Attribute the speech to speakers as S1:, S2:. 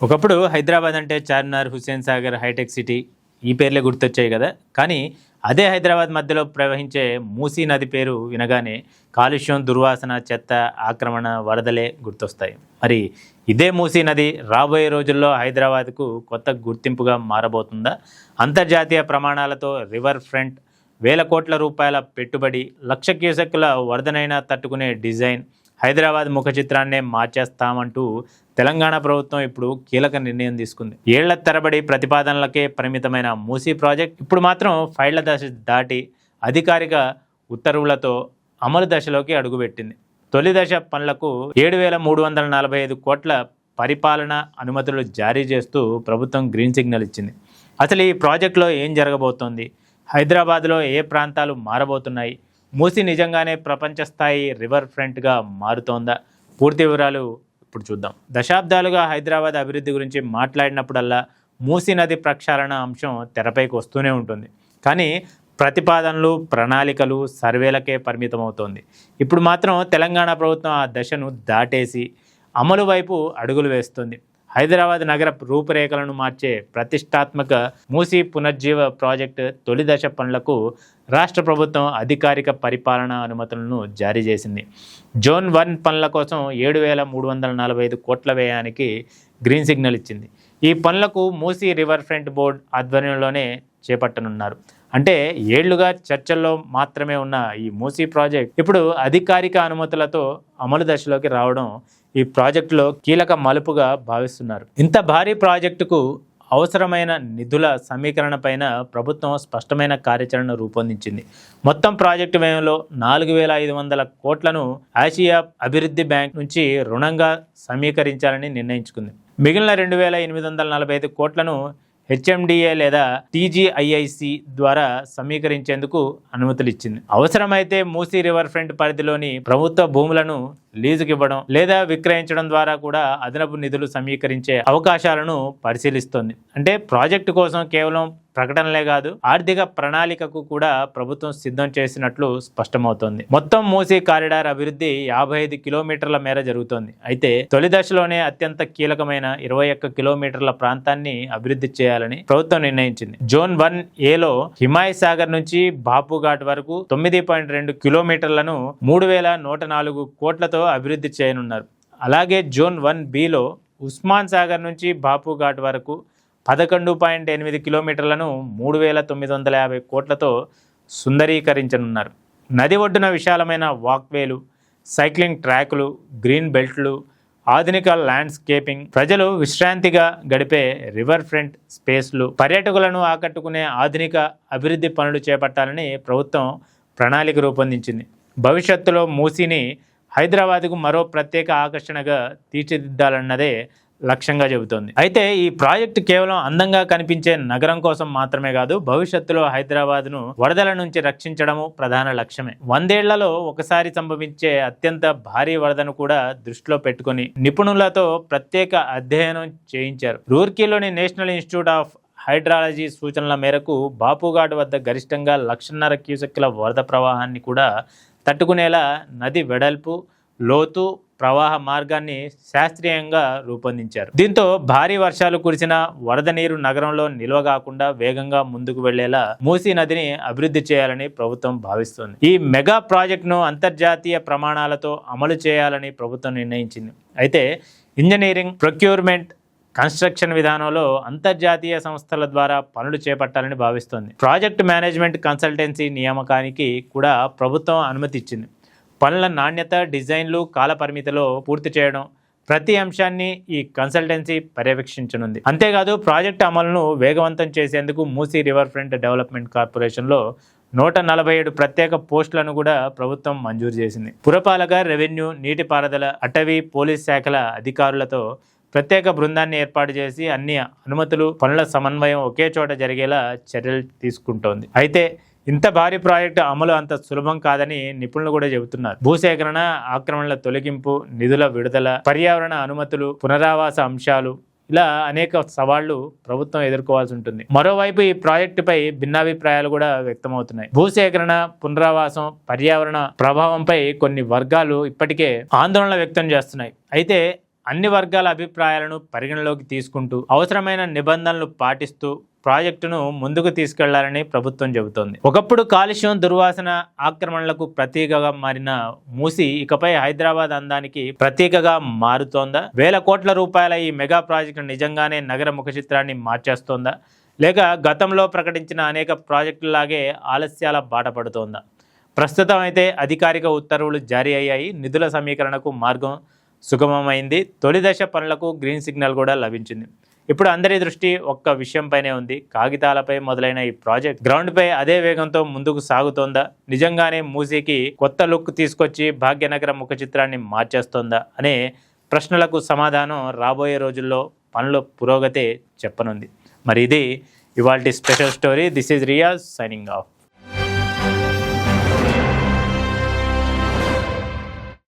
S1: ఒకప్పుడు హైదరాబాద్ అంటే Charminar, Hussain Sagar, hitech city ఈ పేర్లే గుర్తొచ్చాయి కదా. కానీ అదే హైదరాబాద్ మధ్యలో ప్రవహించే మూసీ నది పేరు వినగానే కాలుష్యం, దుర్వాసన, చెత్త, ఆక్రమణ, వరదలే గుర్తొస్తాయి. మరి ఇదే మూసీ నది రాబోయే రోజుల్లో హైదరాబాద్కు కొత్త గుర్తింపుగా మారబోతుందా? అంతర్జాతీయ ప్రమాణాలతో రివర్ ఫ్రంట్, వేల కోట్ల రూపాయల పెట్టుబడి, లక్ష క్యూసెక్కుల వరదనైనా తట్టుకునే డిజైన్, హైదరాబాద్ ముఖ చిత్రాన్నే మార్చేస్తామంటూ తెలంగాణ ప్రభుత్వం ఇప్పుడు కీలక నిర్ణయం తీసుకుంది. ఏళ్ల తరబడి ప్రతిపాదనలకే పరిమితమైన మూసీ ప్రాజెక్ట్ ఇప్పుడు మాత్రం ఫైళ్ల దశ దాటి అధికారిక ఉత్తర్వులతో అమలు దశలోకి అడుగుపెట్టింది. తొలి దశ పనులకు 7,345 కోట్ల పరిపాలన అనుమతులు జారీ చేస్తూ ప్రభుత్వం గ్రీన్ సిగ్నల్ ఇచ్చింది. అసలు ఈ ప్రాజెక్టులో ఏం జరగబోతోంది? హైదరాబాద్లో ఏ ప్రాంతాలు మారబోతున్నాయి? మూసీ నిజంగానే ప్రపంచ స్థాయి రివర్ ఫ్రంట్గా మారుతోందా? పూర్తి వివరాలు ఇప్పుడు చూద్దాం. దశాబ్దాలుగా హైదరాబాద్ అభివృద్ధి గురించి మాట్లాడినప్పుడల్లా మూసీ నది ప్రక్షాళన అంశం తెరపైకి వస్తూనే ఉంటుంది. కానీ ప్రతిపాదనలు, ప్రణాళికలు, సర్వేలకే పరిమితమవుతోంది. ఇప్పుడు మాత్రం తెలంగాణ ప్రభుత్వం ఆ దశను దాటేసి అమలు వైపు అడుగులు వేస్తుంది. హైదరాబాద్ నగర రూపురేఖలను మార్చే ప్రతిష్టాత్మక మూసీ పునర్జీవ ప్రాజెక్టు తొలి దశ పనులకు రాష్ట్ర ప్రభుత్వం అధికారిక పరిపాలనా అనుమతులను జారీ చేసింది. జోన్ 1 పనుల కోసం 7,345 కోట్ల వ్యయానికి గ్రీన్ సిగ్నల్ ఇచ్చింది. ఈ పనులకు మూసీ రివర్ ఫ్రంట్ బోర్డు ఆధ్వర్యంలోనే చేపట్టనున్నారు. అంటే ఏళ్లుగా చర్చల్లో మాత్రమే ఉన్న ఈ మూసీ ప్రాజెక్ట్ ఇప్పుడు అధికారిక అనుమతులతో అమలు దశలోకి రావడం ఈ ప్రాజెక్టులో కీలక మలుపుగా భావిస్తున్నారు. ఇంత భారీ ప్రాజెక్టుకు అవసరమైన నిధుల సమీకరణ పైన ప్రభుత్వం స్పష్టమైన కార్యాచరణను రూపొందించింది. మొత్తం ప్రాజెక్టు వ్యయంలో 4,500 కోట్లను ఆసియా అభివృద్ధి బ్యాంక్ నుంచి రుణంగా సమీకరించాలని నిర్ణయించుకుంది. మిగిలిన 2,845 కోట్లను హెచ్ఎండిఏ లేదా టీజీఐఐసి ద్వారా సమీకరించేందుకు అనుమతులు ఇచ్చింది. అవసరమైతే మూసీ రివర్ ఫ్రంట్ పరిధిలోని ప్రభుత్వ భూములను లీజుకి ఇవ్వడం లేదా విక్రయించడం ద్వారా కూడా అదనపు నిధులు సమీకరించే అవకాశాలను పరిశీలిస్తోంది. అంటే ప్రాజెక్టు కోసం కేవలం ప్రకటనలే కాదు, ఆర్థిక ప్రణాళికకు కూడా ప్రభుత్వం సిద్ధం చేసినట్లు స్పష్టమవుతోంది. మొత్తం మూసీ కారిడార్ అభివృద్ధి 55 కిలోమీటర్ల మేర జరుగుతోంది. అయితే తొలి దశలోనే అత్యంత కీలకమైన 21 కిలోమీటర్ల ప్రాంతాన్ని అభివృద్ధి చేయాలని ప్రభుత్వం నిర్ణయించింది. జోన్ 1ఏలో హిమాయత్ సాగర్ నుంచి బాపుఘాట్ వరకు 9.2 కిలోమీటర్లను 3,104 కోట్లతో అభివృద్ధి చేయనున్నారు. అలాగే జోన్ 1బిలో ఉస్మాన్ సాగర్ నుంచి బాపుఘాట్ వరకు 11.8 కిలోమీటర్లను 3,950 కోట్లతో సుందరీకరించనున్నారు. నది ఒడ్డున విశాలమైన వాక్వేలు, సైక్లింగ్ ట్రాకులు, గ్రీన్ బెల్ట్లు, ఆధునిక ల్యాండ్స్కేపింగ్, ప్రజలు విశ్రాంతిగా గడిపే రివర్ ఫ్రంట్ స్పేస్లు, పర్యాటకులను ఆకట్టుకునే ఆధునిక అభివృద్ధి పనులు చేపట్టాలని ప్రభుత్వం ప్రణాళిక రూపొందించింది. భవిష్యత్తులో మూసీని హైదరాబాద్కు మరో ప్రత్యేక ఆకర్షణగా తీర్చిదిద్దాలన్నదే లక్ష్యంగా చెబుతోంది. అయితే ఈ ప్రాజెక్టు కేవలం అందంగా కనిపించే నగరం కోసం మాత్రమే కాదు, భవిష్యత్తులో హైదరాబాద్ను వరదల నుంచి రక్షించడము ప్రధాన లక్ష్యమే. 100 ఏళ్లలో ఒకసారి సంభవించే అత్యంత భారీ వరదను కూడా దృష్టిలో పెట్టుకుని నిపుణులతో ప్రత్యేక అధ్యయనం చేయించారు. రూర్కీలోని నేషనల్ ఇన్స్టిట్యూట్ ఆఫ్ హైడ్రాలజీ సూచనల మేరకు బాపుఘాట్ వద్ద గరిష్టంగా 1,50,000 క్యూసెక్కుల వరద ప్రవాహాన్ని కూడా తట్టుకునేలా నది వెడల్పు, లోతు, ప్రవాహ మార్గాన్ని శాస్త్రీయంగా రూపొందించారు. దీంతో భారీ వర్షాలు కురిసిన వరద నీరు నగరంలో నిల్వ కాకుండా వేగంగా ముందుకు వెళ్లేలా మూసీ నదిని అభివృద్ధి చేయాలని ప్రభుత్వం భావిస్తోంది. ఈ మెగా ప్రాజెక్టును అంతర్జాతీయ ప్రమాణాలతో అమలు చేయాలని ప్రభుత్వం నిర్ణయించింది. అయితే ఇంజనీరింగ్, ప్రొక్యూర్మెంట్, కన్స్ట్రక్షన్ విధానంలో అంతర్జాతీయ సంస్థల ద్వారా పనులు చేపట్టాలని భావిస్తోంది. ప్రాజెక్టు మేనేజ్మెంట్ కన్సల్టెన్సీ నియామకానికి కూడా ప్రభుత్వం అనుమతి ఇచ్చింది. పనుల నాణ్యత, డిజైన్లు కాల పరిమితిలో పూర్తి చేయడం, ప్రతి అంశాన్ని ఈ కన్సల్టెన్సీ పర్యవేక్షించనుంది. అంతేకాదు ప్రాజెక్టు అమలును వేగవంతం చేసేందుకు మూసీ రివర్ ఫ్రంట్ డెవలప్మెంట్ కార్పొరేషన్లో 147 ప్రత్యేక పోస్టులను కూడా ప్రభుత్వం మంజూరు చేసింది. పురపాలక, రెవెన్యూ, నీటిపారుదల, అటవీ, పోలీస్ శాఖల అధికారులతో ప్రత్యేక బృందాన్ని ఏర్పాటు చేసి అన్ని అనుమతులు, పనుల సమన్వయం ఒకే చోట జరిగేలా చర్యలు తీసుకుంటోంది. అయితే ఇంత భారీ ప్రాజెక్టు అమలు అంత సులభం కాదని నిపుణులు కూడా చెబుతున్నారు. భూసేకరణ, ఆక్రమణల తొలగింపు, నిధుల విడుదల, పర్యావరణ అనుమతులు, పునరావాస అంశాలు, ఇలా అనేక సవాళ్లు ప్రభుత్వం ఎదుర్కోవాల్సి ఉంటుంది. మరోవైపు ఈ ప్రాజెక్టుపై భిన్నాభిప్రాయాలు కూడా వ్యక్తమవుతున్నాయి. భూసేకరణ, పునరావాసం, పర్యావరణ ప్రభావంపై కొన్ని వర్గాలు ఇప్పటికే ఆందోళన వ్యక్తం చేస్తున్నాయి. అయితే అన్ని వర్గాల అభిప్రాయాలను పరిగణలోకి తీసుకుంటూ అవసరమైన నిబంధనలు పాటిస్తూ ప్రాజెక్టును ముందుకు తీసుకెళ్లాలని ప్రభుత్వం చెబుతోంది. ఒకప్పుడు కాలుష్యం దుర్వాసన ఆక్రమణలకు ప్రతీకగా మారిన మూసి ఇకపై హైదరాబాద్ అందానికి ప్రతీకగా మారుతోందా? వేల కోట్ల రూపాయల ఈ మెగా ప్రాజెక్టు నిజంగానే నగర ముఖ చిత్రాన్ని మార్చేస్తోందా, లేక గతంలో ప్రకటించిన అనేక ప్రాజెక్టులాగే ఆలస్యాల బాట పడుతోందా? ప్రస్తుతం అయితే అధికారిక ఉత్తర్వులు జారీ అయ్యాయి. నిధుల సమీకరణకు మార్గం సుగమమైంది. తొలి దశ పనులకు గ్రీన్ సిగ్నల్ కూడా లభించింది. ఇప్పుడు అందరి దృష్టి ఒక్క విషయంపైనే ఉంది. కాగితాలపై మొదలైన ఈ ప్రాజెక్ట్ గ్రౌండ్పై అదే వేగంతో ముందుకు సాగుతోందా? నిజంగానే మూసీకి కొత్త లుక్ తీసుకొచ్చి భాగ్యనగర ముఖ చిత్రాన్ని మార్చేస్తోందా అనే ప్రశ్నలకు సమాధానం రాబోయే రోజుల్లో పనుల పురోగతే చెప్పనుంది. మరి ఇది ఇవాల్టి special story. This is Riyaz signing off.